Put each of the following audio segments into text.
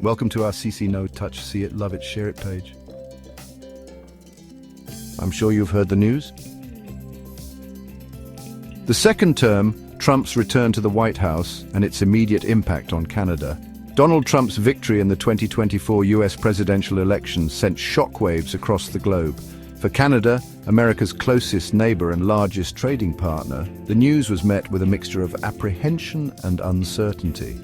Welcome to our SeeSee-No Touch, See It, Love It, Share It page. I'm sure you've heard the news. The second term, Trump's return to the White House and its immediate impact on Canada. Donald Trump's victory in the 2024 US presidential election sent shockwaves across the globe. For Canada, America's closest neighbor and largest trading partner, the news was met with a mixture of apprehension and uncertainty.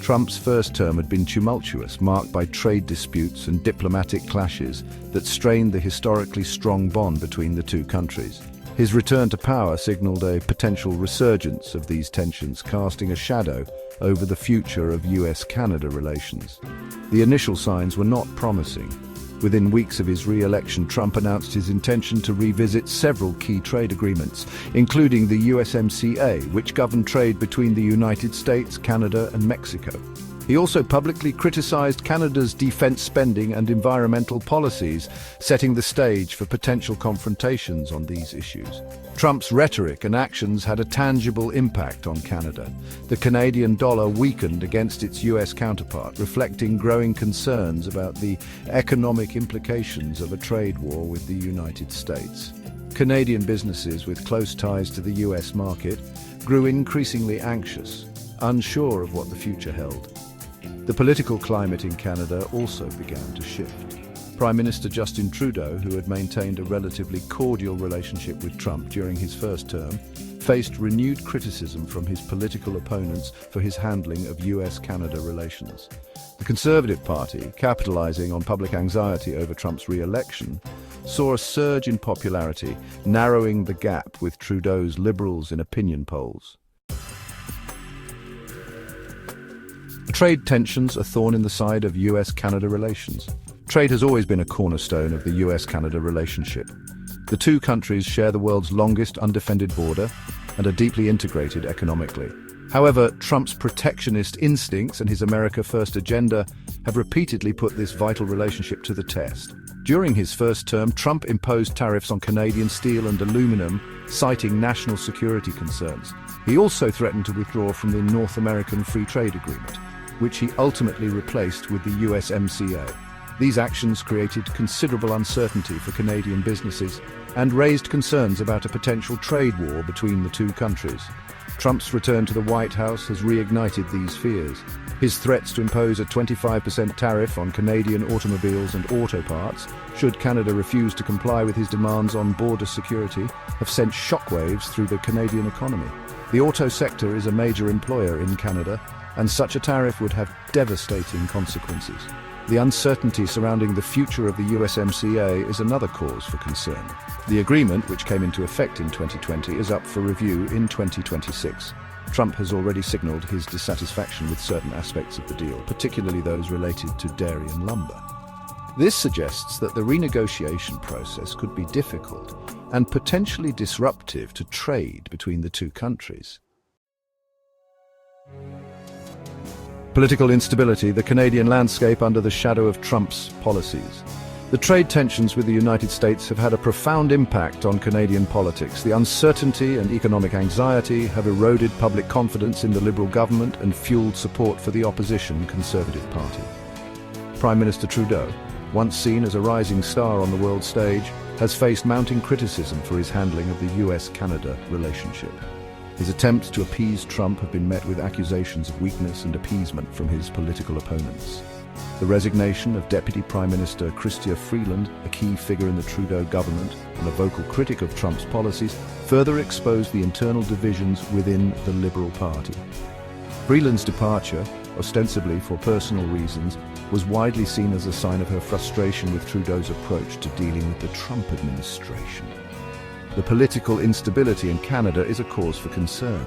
Trump's first term had been tumultuous, marked by trade disputes and diplomatic clashes that strained the historically strong bond between the two countries. His return to power signaled a potential resurgence of these tensions, casting a shadow over the future of US-Canada relations. The initial signs were not promising. Within weeks of his re-election, Trump announced his intention to revisit several key trade agreements, including the USMCA, which governed trade between the United States, Canada, and Mexico. He also publicly criticized Canada's defense spending and environmental policies, setting the stage for potential confrontations on these issues. Trump's rhetoric and actions had a tangible impact on Canada. The Canadian dollar weakened against its US counterpart, reflecting growing concerns about the economic implications of a trade war with the United States. Canadian businesses with close ties to the US market grew increasingly anxious, unsure of what the future held. The political climate in Canada also began to shift. Prime Minister Justin Trudeau, who had maintained a relatively cordial relationship with Trump during his first term, faced renewed criticism from his political opponents for his handling of US-Canada relations. The Conservative Party, capitalizing on public anxiety over Trump's re-election, saw a surge in popularity, narrowing the gap with Trudeau's Liberals in opinion polls. Trade tensions, a thorn in the side of US-Canada relations. Trade has always been a cornerstone of the US-Canada relationship. The two countries share the world's longest undefended border and are deeply integrated economically. However, Trump's protectionist instincts and his America First agenda have repeatedly put this vital relationship to the test. During his first term, Trump imposed tariffs on Canadian steel and aluminum, citing national security concerns. He also threatened to withdraw from the North American Free Trade Agreement, which he ultimately replaced with the USMCA. These actions created considerable uncertainty for Canadian businesses and raised concerns about a potential trade war between the two countries. Trump's return to the White House has reignited these fears. His threats to impose a 25% tariff on Canadian automobiles and auto parts, should Canada refuse to comply with his demands on border security, have sent shockwaves through the Canadian economy. The auto sector is a major employer in Canada, and such a tariff would have devastating consequences. The uncertainty surrounding the future of the USMCA is another cause for concern. The agreement, which came into effect in 2020, is up for review in 2026. Trump has already signaled his dissatisfaction with certain aspects of the deal, particularly those related to dairy and lumber. This suggests that the renegotiation process could be difficult and potentially disruptive to trade between the two countries. Political instability, the Canadian landscape under the shadow of Trump's policies. The trade tensions with the United States have had a profound impact on Canadian politics. The uncertainty and economic anxiety have eroded public confidence in the Liberal government and fueled support for the opposition Conservative Party. Prime Minister Trudeau, once seen as a rising star on the world stage, has faced mounting criticism for his handling of the US-Canada relationship. His attempts to appease Trump have been met with accusations of weakness and appeasement from his political opponents. The resignation of Deputy Prime Minister Chrystia Freeland, a key figure in the Trudeau government and a vocal critic of Trump's policies, further exposed the internal divisions within the Liberal Party. Freeland's departure, ostensibly for personal reasons, was widely seen as a sign of her frustration with Trudeau's approach to dealing with the Trump administration. The political instability in Canada is a cause for concern.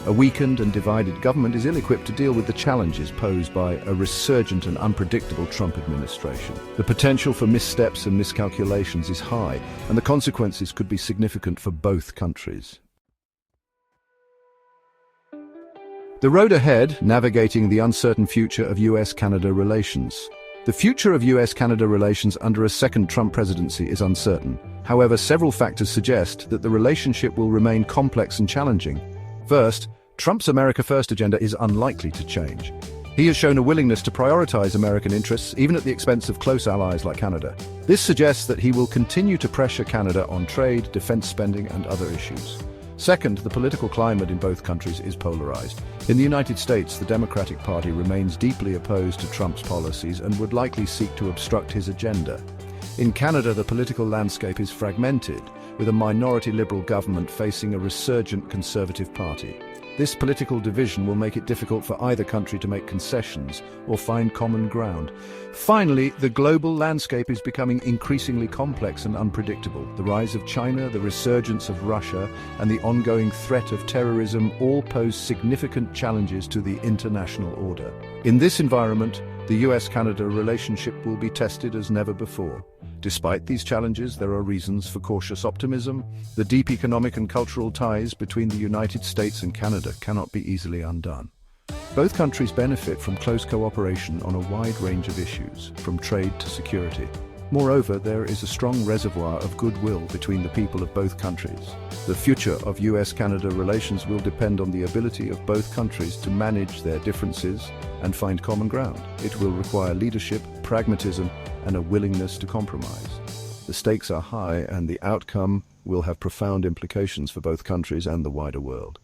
A weakened and divided government is ill-equipped to deal with the challenges posed by a resurgent and unpredictable Trump administration. The potential for missteps and miscalculations is high, and the consequences could be significant for both countries. The road ahead, navigating the uncertain future of US-Canada relations. The future of US-Canada relations under a second Trump presidency is uncertain. However, several factors suggest that the relationship will remain complex and challenging. First, Trump's America First agenda is unlikely to change. He has shown a willingness to prioritize American interests, even at the expense of close allies like Canada. This suggests that he will continue to pressure Canada on trade, defense spending, and other issues. Second, the political climate in both countries is polarized. In the United States, the Democratic Party remains deeply opposed to Trump's policies and would likely seek to obstruct his agenda. In Canada, the political landscape is fragmented, with a minority Liberal government facing a resurgent Conservative Party. This political division will make it difficult for either country to make concessions or find common ground. Finally, the global landscape is becoming increasingly complex and unpredictable. The rise of China, the resurgence of Russia, and the ongoing threat of terrorism all pose significant challenges to the international order. In this environment, the US-Canada relationship will be tested as never before. Despite these challenges, there are reasons for cautious optimism. The deep economic and cultural ties between the United States and Canada cannot be easily undone. Both countries benefit from close cooperation on a wide range of issues, from trade to security. Moreover, there is a strong reservoir of goodwill between the people of both countries. The future of US-Canada relations will depend on the ability of both countries to manage their differences and find common ground. It will require leadership, pragmatism, and a willingness to compromise. The stakes are high, and the outcome will have profound implications for both countries and the wider world.